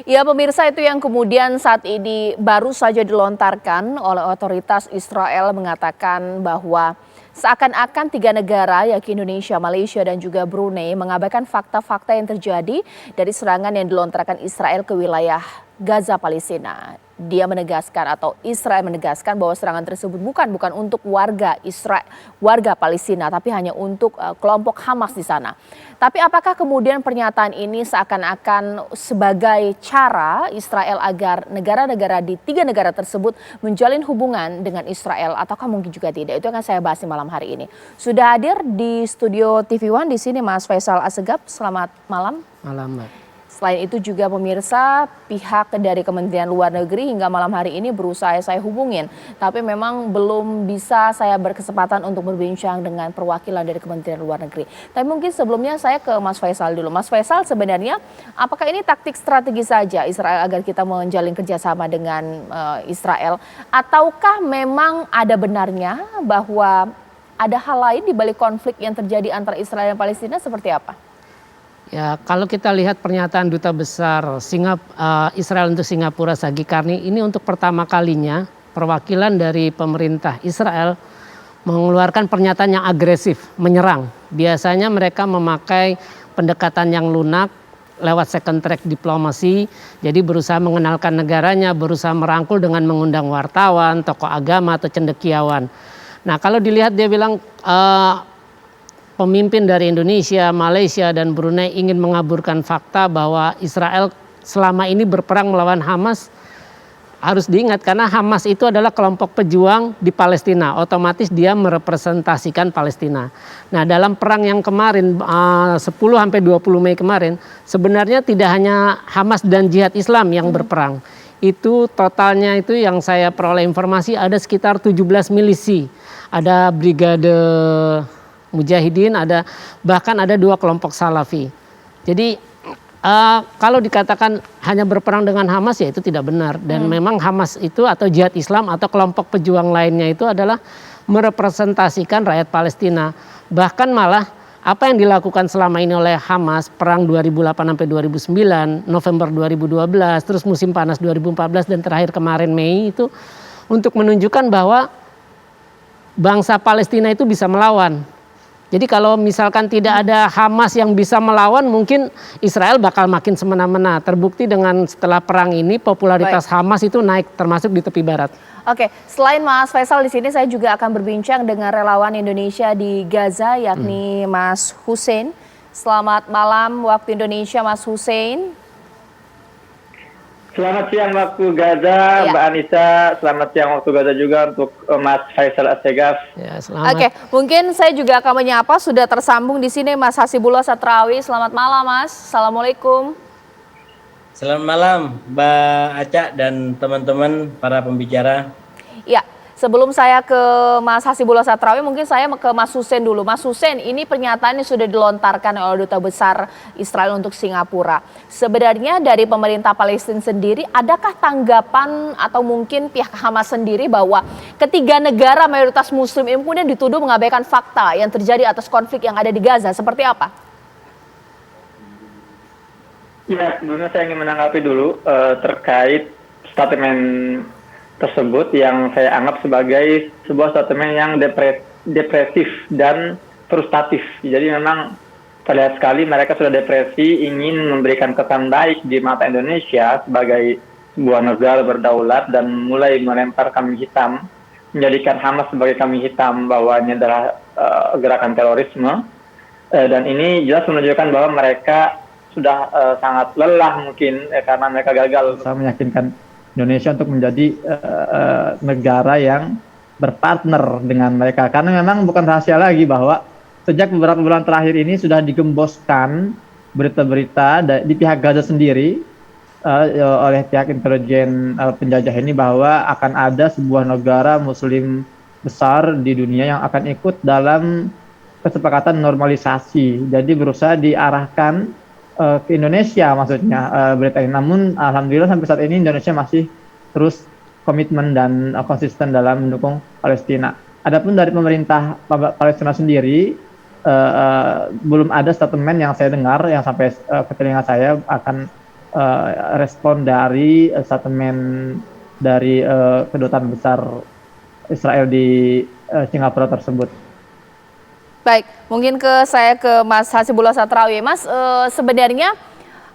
Ya pemirsa, itu yang kemudian saat ini baru saja dilontarkan oleh otoritas Israel mengatakan bahwa seakan-akan tiga negara yakni Indonesia, Malaysia dan juga Brunei mengabaikan fakta-fakta yang terjadi dari serangan yang dilontarkan Israel ke wilayah Gaza Palestina. Dia menegaskan atau Israel menegaskan bahwa serangan tersebut bukan untuk warga Israel, warga Palestina, tapi hanya untuk kelompok Hamas di sana. Tapi apakah kemudian pernyataan ini seakan-akan sebagai cara Israel agar negara-negara di tiga negara tersebut menjalin hubungan dengan Israel, ataukah mungkin juga tidak? Itu akan saya bahas di malam hari ini. Sudah hadir di studio TV One di sini Mas Faisal Assegaf. Selamat malam. Malam, Mbak. Selain itu juga pemirsa, pihak dari Kementerian Luar Negeri hingga malam hari ini berusaha saya hubungin. Tapi memang belum bisa saya berkesempatan untuk berbincang dengan perwakilan dari Kementerian Luar Negeri. Tapi mungkin sebelumnya saya ke Mas Faisal dulu. Mas Faisal, sebenarnya apakah ini taktik strategi saja Israel agar kita menjalin kerjasama dengan Israel? Ataukah memang ada benarnya bahwa ada hal lain di balik konflik yang terjadi antara Israel dan Palestina, seperti apa? Ya, kalau kita lihat pernyataan Duta Besar Israel untuk Singapura Sagi Karni, ini untuk pertama kalinya perwakilan dari pemerintah Israel mengeluarkan pernyataan yang agresif, menyerang. Biasanya mereka memakai pendekatan yang lunak lewat second track diplomasi, jadi berusaha mengenalkan negaranya, berusaha merangkul dengan mengundang wartawan, tokoh agama atau cendekiawan. Nah, kalau dilihat dia bilang pemimpin dari Indonesia, Malaysia, dan Brunei ingin mengaburkan fakta bahwa Israel selama ini berperang melawan Hamas. Harus diingat karena Hamas itu adalah kelompok pejuang di Palestina, otomatis dia merepresentasikan Palestina. Nah, dalam perang yang kemarin 10-20 Mei kemarin, sebenarnya tidak hanya Hamas dan Jihad Islam yang berperang. Itu totalnya itu yang saya peroleh informasi ada sekitar 17 milisi. Ada brigade Mujahidin, bahkan ada 2 kelompok Salafi. Jadi kalau dikatakan hanya berperang dengan Hamas, ya itu tidak benar. Dan memang Hamas itu atau Jihad Islam atau kelompok pejuang lainnya itu adalah merepresentasikan rakyat Palestina. Bahkan malah apa yang dilakukan selama ini oleh Hamas, perang 2008 sampai 2009, November 2012, terus musim panas 2014 dan terakhir kemarin Mei, itu untuk menunjukkan bahwa bangsa Palestina itu bisa melawan. Jadi kalau misalkan tidak ada Hamas yang bisa melawan, mungkin Israel bakal makin semena-mena. Terbukti dengan setelah perang ini popularitas Hamas itu naik, termasuk di tepi barat. Oke, selain Mas Faisal di sini, saya juga akan berbincang dengan relawan Indonesia di Gaza, yakni Mas Hussein. Selamat malam waktu Indonesia, Mas Hussein. Selamat siang waktu Gaza, Mbak Anissa. Selamat siang waktu Gaza juga untuk Mas Faisal Assegaf. Ya, selamat. Oke, mungkin saya juga akan menyapa, sudah tersambung di sini Mas Hasibullah Satrawi. Selamat malam, Mas. Assalamualaikum. Selamat malam, Mbak Aca dan teman-teman para pembicara. Ya, sebelum saya ke Mas Hasibullah Satrawi, mungkin saya ke Mas Hussein dulu. Mas Hussein, ini pernyataan yang sudah dilontarkan oleh Duta Besar Israel untuk Singapura. Sebenarnya dari pemerintah Palestina sendiri, adakah tanggapan atau mungkin pihak Hamas sendiri bahwa ketiga negara mayoritas Muslim ini kemudian dituduh mengabaikan fakta yang terjadi atas konflik yang ada di Gaza? Seperti apa? Ya, sebelumnya saya ingin menanggapi dulu terkait statement tersebut yang saya anggap sebagai sebuah statement yang depresif dan frustratif. Jadi memang terlihat sekali mereka sudah depresi, ingin memberikan kesan baik di mata Indonesia sebagai sebuah negara berdaulat dan mulai melempar kambing hitam, menjadikan Hamas sebagai kambing hitam bahwa ini adalah gerakan terorisme. Dan ini jelas menunjukkan bahwa mereka sudah sangat lelah mungkin karena mereka gagal meyakinkan Indonesia untuk menjadi negara yang berpartner dengan mereka. Karena memang bukan rahasia lagi bahwa sejak beberapa bulan terakhir ini sudah digemboskan berita-berita di pihak Gaza sendiri oleh pihak intelijen penjajah ini bahwa akan ada sebuah negara Muslim besar di dunia yang akan ikut dalam kesepakatan normalisasi. Jadi berusaha diarahkan ke Indonesia maksudnya berita ini. Namun alhamdulillah sampai saat ini Indonesia masih terus komitmen dan konsisten dalam mendukung Palestina. Adapun dari pemerintah Palestina sendiri belum ada statement yang saya dengar yang sampai ke telinga saya akan respon dari statement dari kedutaan besar Israel di Singapura tersebut. Baik, mungkin saya ke Mas Hasibullah Satrawi. Mas, sebenarnya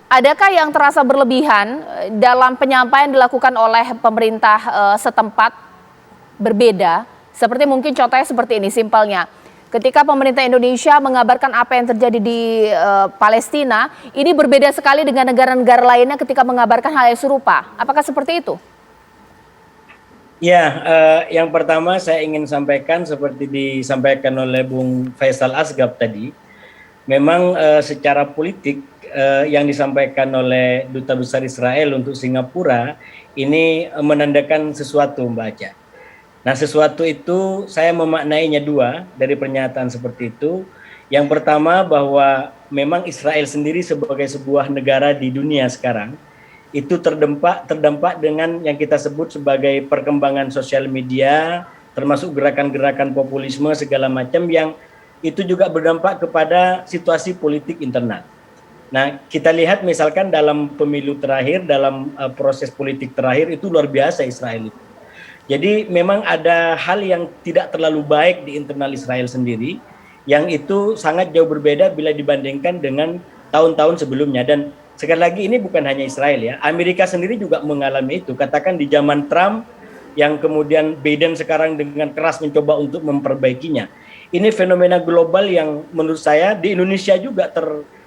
adakah yang terasa berlebihan dalam penyampaian dilakukan oleh pemerintah setempat berbeda? Seperti mungkin contohnya seperti ini, simpelnya. Ketika pemerintah Indonesia mengabarkan apa yang terjadi di Palestina, ini berbeda sekali dengan negara-negara lainnya ketika mengabarkan hal yang serupa. Apakah seperti itu? Ya, yang pertama saya ingin sampaikan seperti disampaikan oleh Bung Faisal Asgab tadi, memang secara politik yang disampaikan oleh Duta Besar Israel untuk Singapura ini menandakan sesuatu, Mbak Aca. Nah, sesuatu itu saya memaknainya dua dari pernyataan seperti itu. Yang pertama bahwa memang Israel sendiri sebagai sebuah negara di dunia sekarang itu terdampak dengan yang kita sebut sebagai perkembangan sosial media, termasuk gerakan-gerakan populisme segala macam yang itu juga berdampak kepada situasi politik internal. Nah, kita lihat misalkan dalam pemilu terakhir, dalam proses politik terakhir itu luar biasa Israel itu. Jadi memang ada hal yang tidak terlalu baik di internal Israel sendiri, yang itu sangat jauh berbeda bila dibandingkan dengan tahun-tahun sebelumnya. Dan sekali lagi ini bukan hanya Israel ya, Amerika sendiri juga mengalami itu. Katakan di zaman Trump yang kemudian Biden sekarang dengan keras mencoba untuk memperbaikinya. Ini fenomena global yang menurut saya di Indonesia juga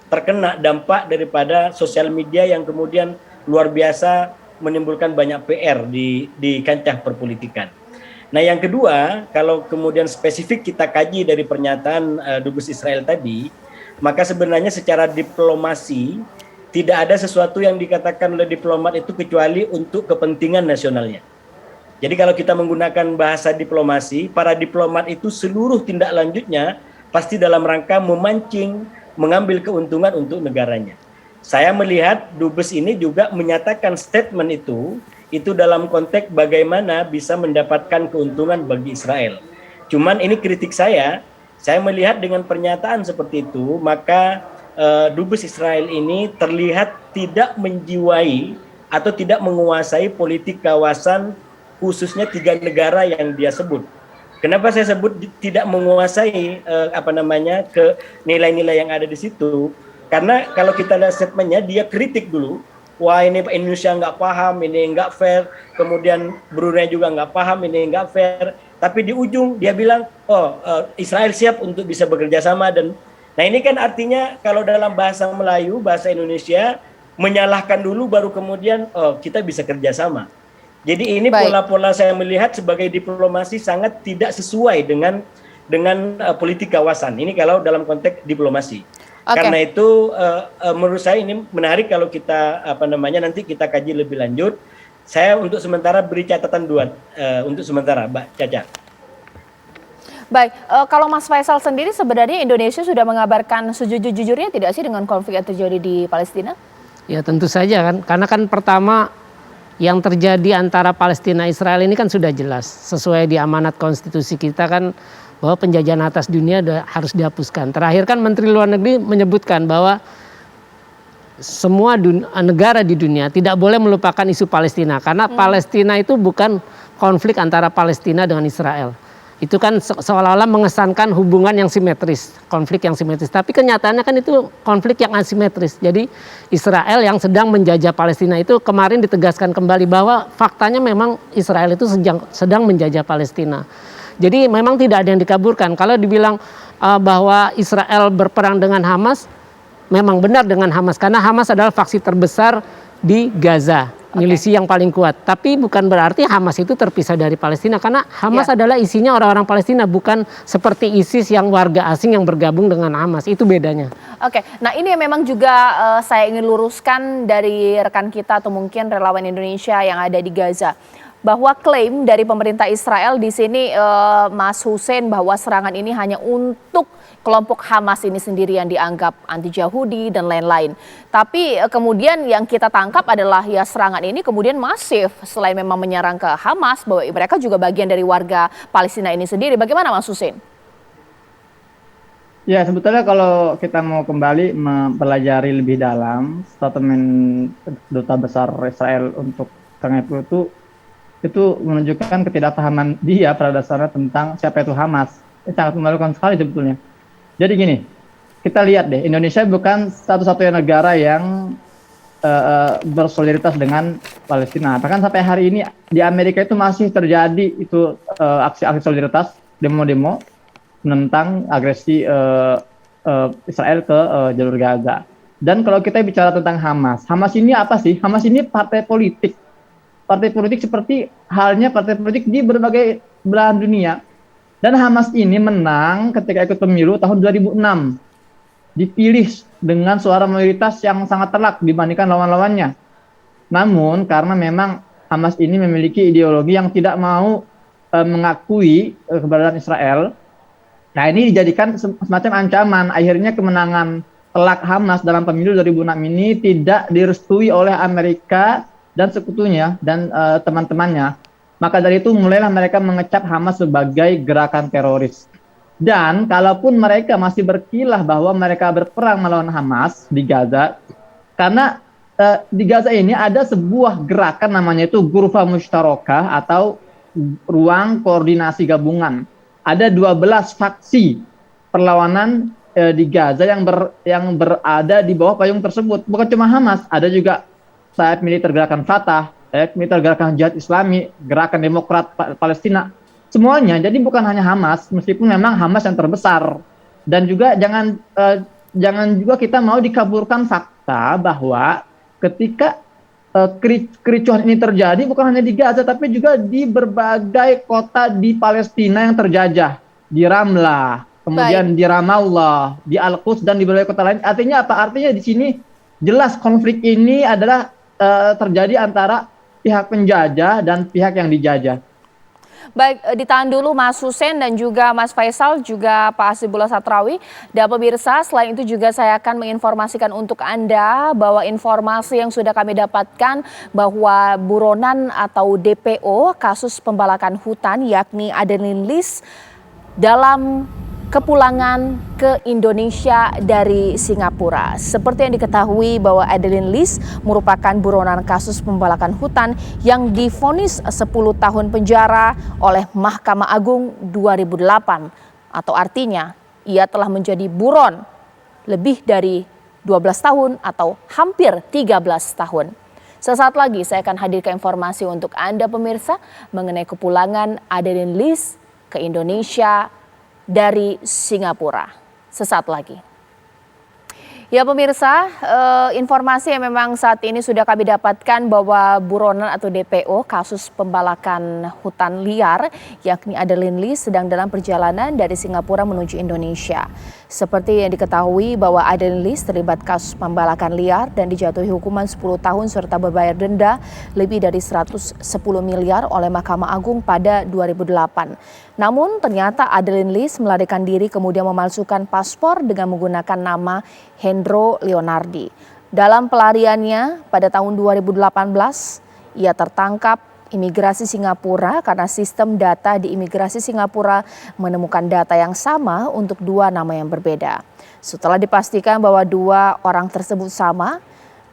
terkena dampak daripada sosial media yang kemudian luar biasa menimbulkan banyak PR di kancah perpolitikan. Nah, yang kedua, kalau kemudian spesifik kita kaji dari pernyataan Dubes Israel tadi, maka sebenarnya secara diplomasi tidak ada sesuatu yang dikatakan oleh diplomat itu kecuali untuk kepentingan nasionalnya. Jadi kalau kita menggunakan bahasa diplomasi, para diplomat itu seluruh tindak lanjutnya pasti dalam rangka memancing, mengambil keuntungan untuk negaranya. Saya melihat Dubes ini juga menyatakan statement itu dalam konteks bagaimana bisa mendapatkan keuntungan bagi Israel. Cuman ini kritik saya melihat dengan pernyataan seperti itu, maka Dubes Israel ini terlihat tidak menjiwai atau tidak menguasai politik kawasan khususnya 3 negara yang dia sebut. Kenapa saya sebut tidak menguasai ke nilai-nilai yang ada di situ? Karena kalau kita lihat statementnya, dia kritik dulu. Wah, ini Indonesia nggak paham, ini nggak fair. Kemudian Brunei juga nggak paham, ini nggak fair. Tapi di ujung dia bilang, Israel siap untuk bisa bekerja sama. Dan nah ini kan artinya kalau dalam bahasa Melayu, bahasa Indonesia, menyalahkan dulu baru kemudian kita bisa kerjasama. Jadi ini pola-pola saya melihat sebagai diplomasi sangat tidak sesuai dengan politik kawasan. Ini kalau dalam konteks diplomasi. Okay. Karena itu menurut saya ini menarik kalau kita nanti kita kaji lebih lanjut. Saya untuk sementara beri catatan 2 untuk sementara, Mbak Caca. Baik, kalau Mas Faisal sendiri sebenarnya Indonesia sudah mengabarkan sejujur-jujurnya tidak sih dengan konflik yang terjadi di Palestina? Ya tentu saja kan, karena kan pertama yang terjadi antara Palestina Israel ini kan sudah jelas sesuai di amanat konstitusi kita kan bahwa penjajahan atas dunia harus dihapuskan. Terakhir kan Menteri Luar Negeri menyebutkan bahwa semua negara di dunia tidak boleh melupakan isu Palestina karena Palestina itu bukan konflik antara Palestina dengan Israel. Itu kan seolah-olah mengesankan hubungan yang simetris, konflik yang simetris. Tapi kenyataannya kan itu konflik yang asimetris. Jadi Israel yang sedang menjajah Palestina itu kemarin ditegaskan kembali bahwa faktanya memang Israel itu sedang menjajah Palestina. Jadi memang tidak ada yang dikaburkan. Kalau dibilang bahwa Israel berperang dengan Hamas, memang benar dengan Hamas. Karena Hamas adalah faksi terbesar di Gaza. Milisi yang paling kuat. Tapi bukan berarti Hamas itu terpisah dari Palestina. Karena Hamas adalah isinya orang-orang Palestina. Bukan seperti ISIS yang warga asing yang bergabung dengan Hamas. Itu bedanya. Oke, nah ini yang memang juga saya ingin luruskan dari rekan kita atau mungkin relawan Indonesia yang ada di Gaza. Bahwa klaim dari pemerintah Israel di sini Mas Hussein bahwa serangan ini hanya untuk kelompok Hamas ini sendiri yang dianggap anti-Yahudi dan lain-lain. Tapi kemudian yang kita tangkap adalah ya serangan ini kemudian masif selain memang menyerang ke Hamas bahwa mereka juga bagian dari warga Palestina ini sendiri. Bagaimana Mas Hussein? Ya, sebetulnya kalau kita mau kembali mempelajari lebih dalam statement Duta Besar Israel untuk Tengah itu menunjukkan ketidakpahaman dia pada dasarnya tentang siapa itu Hamas. Ini sangat memalukan sekali sebetulnya. Jadi gini, kita lihat deh, Indonesia bukan satu-satunya negara yang bersolidaritas dengan Palestina. Bahkan sampai hari ini di Amerika itu masih terjadi itu aksi-aksi solidaritas, demo-demo menentang agresi Israel ke jalur Gaza. Dan kalau kita bicara tentang Hamas, Hamas ini apa sih? Hamas ini partai politik. Partai politik seperti halnya partai politik di berbagai belahan dunia. Dan Hamas ini menang ketika ikut pemilu tahun 2006. Dipilih dengan suara mayoritas yang sangat telak dibandingkan lawan-lawannya. Namun karena memang Hamas ini memiliki ideologi yang tidak mau mengakui keberadaan Israel, nah ini dijadikan semacam ancaman. Akhirnya kemenangan telak Hamas dalam pemilu 2006 ini tidak direstui oleh Amerika dan sekutunya dan teman-temannya. Maka dari itu mulailah mereka mengecap Hamas sebagai gerakan teroris. Dan kalaupun mereka masih berkilah bahwa mereka berperang melawan Hamas di Gaza, karena di Gaza ini ada sebuah gerakan namanya itu Ghurfa Mushtarakah atau ruang koordinasi gabungan. Ada 12 faksi perlawanan di Gaza yang berada di bawah payung tersebut. Bukan cuma Hamas, ada juga sayap militer gerakan Fatah, sayap militer gerakan Jihad Islami, gerakan Demokrat Palestina. Semuanya, jadi bukan hanya Hamas, meskipun memang Hamas yang terbesar. Dan juga jangan juga kita mau dikaburkan fakta bahwa ketika kericuhan ini terjadi bukan hanya di Gaza, tapi juga di berbagai kota di Palestina yang terjajah, di Ramlah, kemudian di Ramallah, di Al-Quds dan di berbagai kota lain. Artinya apa? Artinya di sini jelas konflik ini adalah terjadi antara pihak penjajah dan pihak yang dijajah. Baik, ditahan dulu Mas Hussein dan juga Mas Faisal, juga Pak Hasibullah Satrawi. Dan pemirsa, selain itu juga saya akan menginformasikan untuk Anda bahwa informasi yang sudah kami dapatkan bahwa buronan atau DPO kasus pembalakan hutan yakni Adeline Lis dalam kepulangan ke Indonesia dari Singapura. Seperti yang diketahui bahwa Adeline Lis merupakan buronan kasus pembalakan hutan yang divonis 10 tahun penjara oleh Mahkamah Agung 2008. Atau artinya ia telah menjadi buron lebih dari 12 tahun atau hampir 13 tahun. Sesaat lagi saya akan hadirkan informasi untuk Anda pemirsa mengenai kepulangan Adeline Lis ke Indonesia dari Singapura. Sesaat lagi. Ya pemirsa, informasi yang memang saat ini sudah kami dapatkan bahwa buronan atau DPO kasus pembalakan hutan liar yakni Adeline Lis sedang dalam perjalanan dari Singapura menuju Indonesia. Seperti yang diketahui bahwa Adeline Lis terlibat kasus pembalakan liar dan dijatuhi hukuman 10 tahun serta berbayar denda lebih dari 110 miliar oleh Mahkamah Agung pada 2008. Namun ternyata Adeline Lis melarikan diri kemudian memalsukan paspor dengan menggunakan nama Hendro Leonardi. Dalam pelariannya pada tahun 2018, ia tertangkap imigrasi Singapura karena sistem data di imigrasi Singapura menemukan data yang sama untuk dua nama yang berbeda. Setelah dipastikan bahwa dua orang tersebut sama,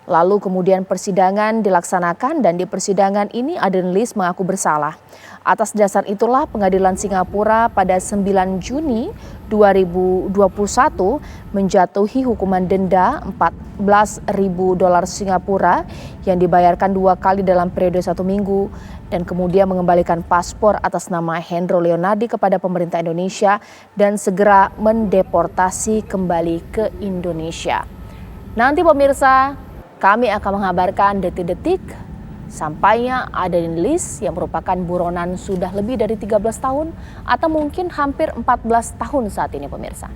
lalu kemudian persidangan dilaksanakan dan di persidangan ini Adeline Lis mengaku bersalah. Atas dasar itulah pengadilan Singapura pada 9 Juni 2021 menjatuhi hukuman denda $14.000 Singapura yang dibayarkan 2 kali dalam periode 1 minggu dan kemudian mengembalikan paspor atas nama Hendro Leonardi kepada pemerintah Indonesia dan segera mendeportasi kembali ke Indonesia. Nanti pemirsa, kami akan mengabarkan detik-detik sampainya Adeline Lis yang merupakan buronan sudah lebih dari 13 tahun atau mungkin hampir 14 tahun saat ini pemirsa.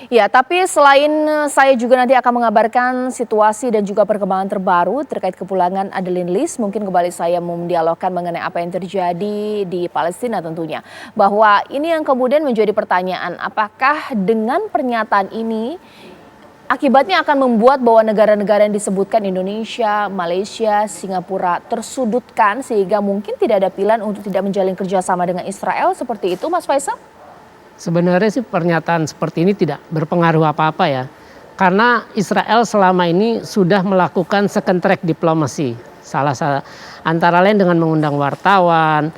Ya, tapi selain saya juga nanti akan mengabarkan situasi dan juga perkembangan terbaru terkait kepulangan Adeline Lis, mungkin kembali saya mendialogkan mengenai apa yang terjadi di Palestina tentunya. Bahwa ini yang kemudian menjadi pertanyaan, apakah dengan pernyataan ini akibatnya akan membuat bahwa negara-negara yang disebutkan Indonesia, Malaysia, Singapura tersudutkan sehingga mungkin tidak ada pilihan untuk tidak menjalin kerjasama dengan Israel seperti itu Mas Faisal? Sebenarnya sih pernyataan seperti ini tidak berpengaruh apa-apa ya. Karena Israel selama ini sudah melakukan second track diplomasi. Antara lain dengan mengundang wartawan,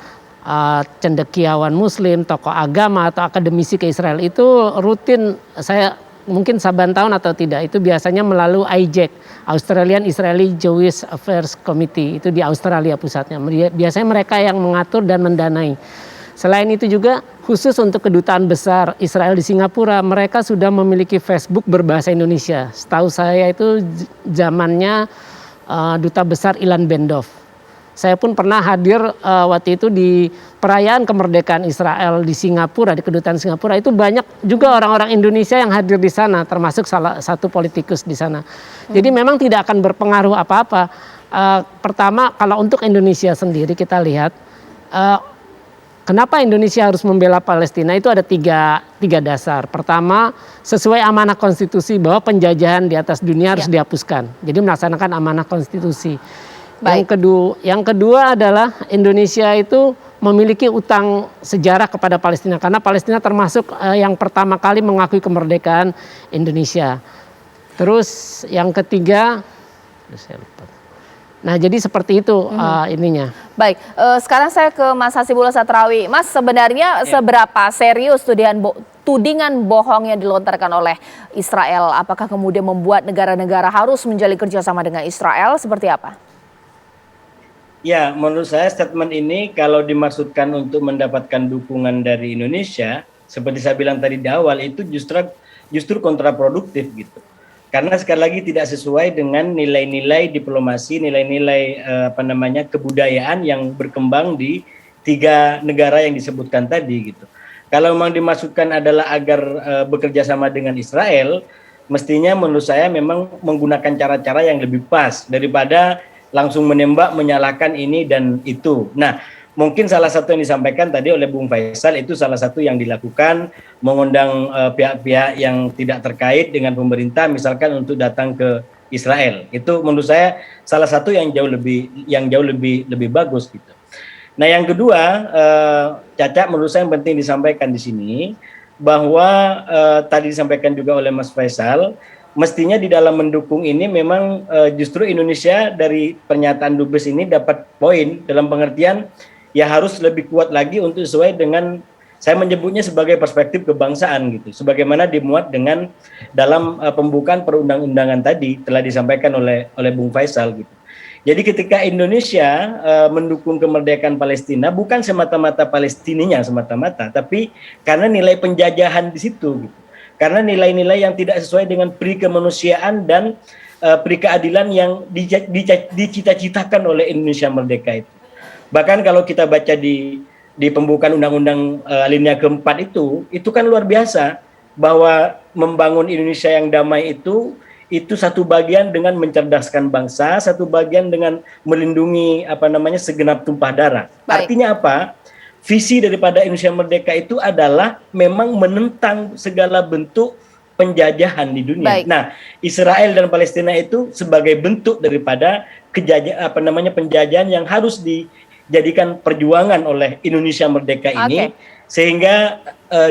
cendekiawan muslim, tokoh agama atau akademisi ke Israel itu rutin, saya mungkin saban tahun atau tidak, itu biasanya melalui AIJAC, Australian Israeli Jewish Affairs Committee, itu di Australia pusatnya. Biasanya mereka yang mengatur dan mendanai. Selain itu juga khusus untuk kedutaan besar Israel di Singapura, mereka sudah memiliki Facebook berbahasa Indonesia. Setahu saya itu zamannya Duta Besar Ilan Bendov. Saya pun pernah hadir waktu itu di perayaan kemerdekaan Israel di Singapura, di kedutaan Singapura. Itu banyak juga orang-orang Indonesia yang hadir di sana, termasuk salah satu politikus di sana. Jadi memang tidak akan berpengaruh apa-apa. Pertama, kalau untuk Indonesia sendiri kita lihat, kenapa Indonesia harus membela Palestina itu ada tiga dasar. Pertama, sesuai amanah konstitusi bahwa penjajahan di atas dunia harus dihapuskan. Jadi melaksanakan amanah konstitusi. Yang kedua adalah Indonesia itu memiliki utang sejarah kepada Palestina. Karena Palestina termasuk yang pertama kali mengakui kemerdekaan Indonesia. Terus yang ketiga, saya lupa. Nah jadi seperti itu ininya. Baik, sekarang saya ke Mas Hasibullah Satrawi. Mas, sebenarnya seberapa serius tudingan bohong yang dilontarkan oleh Israel? Apakah kemudian membuat negara-negara harus menjalin kerjasama dengan Israel? Seperti apa? Ya, menurut saya statement ini kalau dimaksudkan untuk mendapatkan dukungan dari Indonesia, seperti saya bilang tadi di awal, itu justru kontraproduktif gitu. Karena sekali lagi tidak sesuai dengan nilai-nilai diplomasi, nilai-nilai kebudayaan yang berkembang di 3 negara yang disebutkan tadi gitu. Kalau memang dimaksudkan adalah agar bekerja sama dengan Israel, mestinya menurut saya memang menggunakan cara-cara yang lebih pas daripada langsung menembak, menyalahkan ini dan itu. Nah, mungkin salah satu yang disampaikan tadi oleh Bung Faisal itu salah satu yang dilakukan, mengundang pihak-pihak yang tidak terkait dengan pemerintah, misalkan untuk datang ke Israel. Itu menurut saya salah satu yang jauh lebih bagus gitu. Nah, yang kedua, Caca, menurut saya yang penting disampaikan di sini bahwa tadi disampaikan juga oleh Mas Faisal, mestinya di dalam mendukung ini memang justru Indonesia dari pernyataan Dubes ini dapat poin dalam pengertian ya harus lebih kuat lagi untuk sesuai dengan, saya menyebutnya sebagai perspektif kebangsaan gitu, sebagaimana dimuat dengan dalam pembukaan perundang-undangan tadi telah disampaikan oleh Bung Faisal gitu. Jadi ketika Indonesia mendukung kemerdekaan Palestina bukan semata-mata Palestinanya semata-mata, tapi karena nilai penjajahan di situ gitu. Karena nilai-nilai yang tidak sesuai dengan pri kemanusiaan dan pri keadilan yang dicita-citakan oleh Indonesia Merdeka itu. Bahkan kalau kita baca di pembukaan undang-undang alinea keempat itu kan luar biasa bahwa membangun Indonesia yang damai itu satu bagian dengan mencerdaskan bangsa, satu bagian dengan melindungi segenap tumpah darah. Baik. Artinya apa? Visi daripada Indonesia Merdeka itu adalah memang menentang segala bentuk penjajahan di dunia. Baik. Nah, Israel dan Palestina itu sebagai bentuk daripada penjajahan yang harus dijadikan perjuangan oleh Indonesia Merdeka ini, sehingga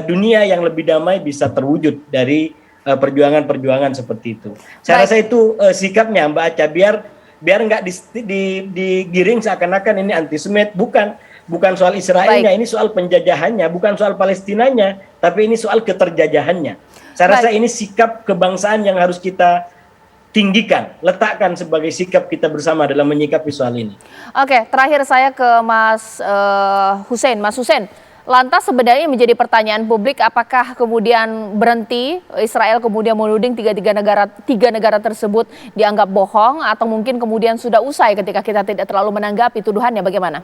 dunia yang lebih damai bisa terwujud dari perjuangan-perjuangan seperti itu. Saya rasa itu sikapnya Mbak Aca, biar nggak digiring seakan-akan ini anti-Semit, bukan soal Israelnya, ini soal penjajahannya, bukan soal Palestinanya, tapi ini soal keterjajahannya. Saya rasa ini sikap kebangsaan yang harus kita tinggikan, letakkan sebagai sikap kita bersama dalam menyikapi soal ini. Oke, terakhir saya ke Mas Hussein. Mas Hussein, lantas sebenarnya menjadi pertanyaan publik, apakah kemudian berhenti Israel kemudian menuding tiga negara tersebut dianggap bohong, atau mungkin kemudian sudah usai ketika kita tidak terlalu menanggapi tuduhannya, bagaimana?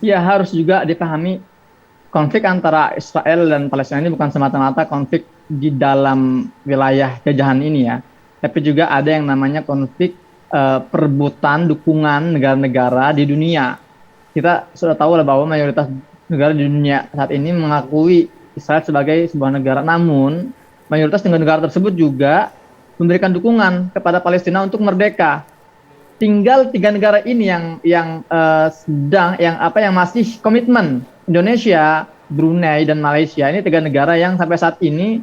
Ya, harus juga dipahami konflik antara Israel dan Palestina ini bukan semata-mata konflik di dalam wilayah jajahan ini ya, tapi juga ada yang namanya konflik perebutan dukungan negara-negara di dunia. Kita sudah tahu lah bahwa mayoritas negara di dunia saat ini mengakui Israel sebagai sebuah negara, namun mayoritas negara tersebut juga memberikan dukungan kepada Palestina untuk merdeka. Tinggal 3 negara ini yang masih komitmen. Indonesia, Brunei, dan Malaysia. Ini 3 negara yang sampai saat ini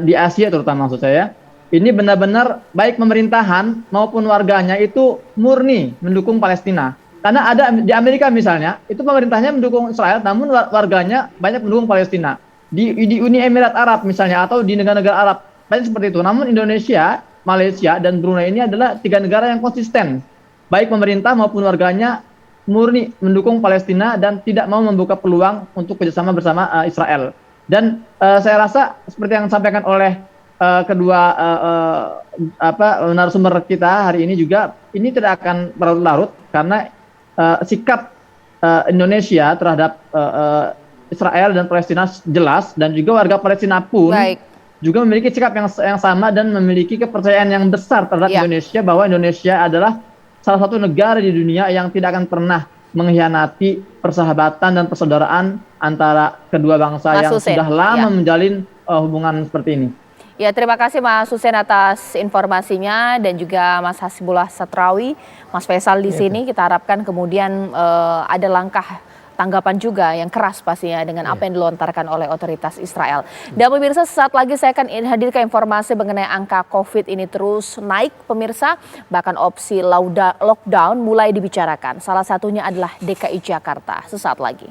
di Asia terutama maksud saya, ini benar-benar baik pemerintahan maupun warganya itu murni mendukung Palestina. Karena ada di Amerika misalnya, itu pemerintahnya mendukung Israel, namun warganya banyak mendukung Palestina. Di Uni Emirat Arab misalnya, atau di negara-negara Arab, banyak seperti itu. Namun Indonesia, Malaysia, dan Brunei ini adalah 3 negara yang konsisten. Baik pemerintah maupun warganya murni mendukung Palestina dan tidak mau membuka peluang untuk kerjasama bersama Israel. Dan saya rasa seperti yang disampaikan oleh kedua narasumber kita hari ini juga, ini tidak akan berlarut-larut karena sikap Indonesia terhadap Israel dan Palestina jelas, dan juga warga Palestina pun juga memiliki sikap yang sama dan memiliki kepercayaan yang besar terhadap Indonesia, bahwa Indonesia adalah salah satu negara di dunia yang tidak akan pernah mengkhianati persahabatan dan persaudaraan antara kedua bangsa yang sudah lama menjalin hubungan seperti ini. Ya, terima kasih Mas Hussein atas informasinya, dan juga Mas Hasibullah Satrawi, Mas Faisal di sini. Kita harapkan kemudian ada langkah tanggapan juga yang keras pastinya dengan apa yang dilontarkan oleh otoritas Israel. Dan pemirsa, sesaat lagi saya akan hadirkan informasi mengenai angka COVID ini terus naik pemirsa, bahkan opsi lockdown mulai dibicarakan. Salah satunya adalah DKI Jakarta. Sesaat lagi.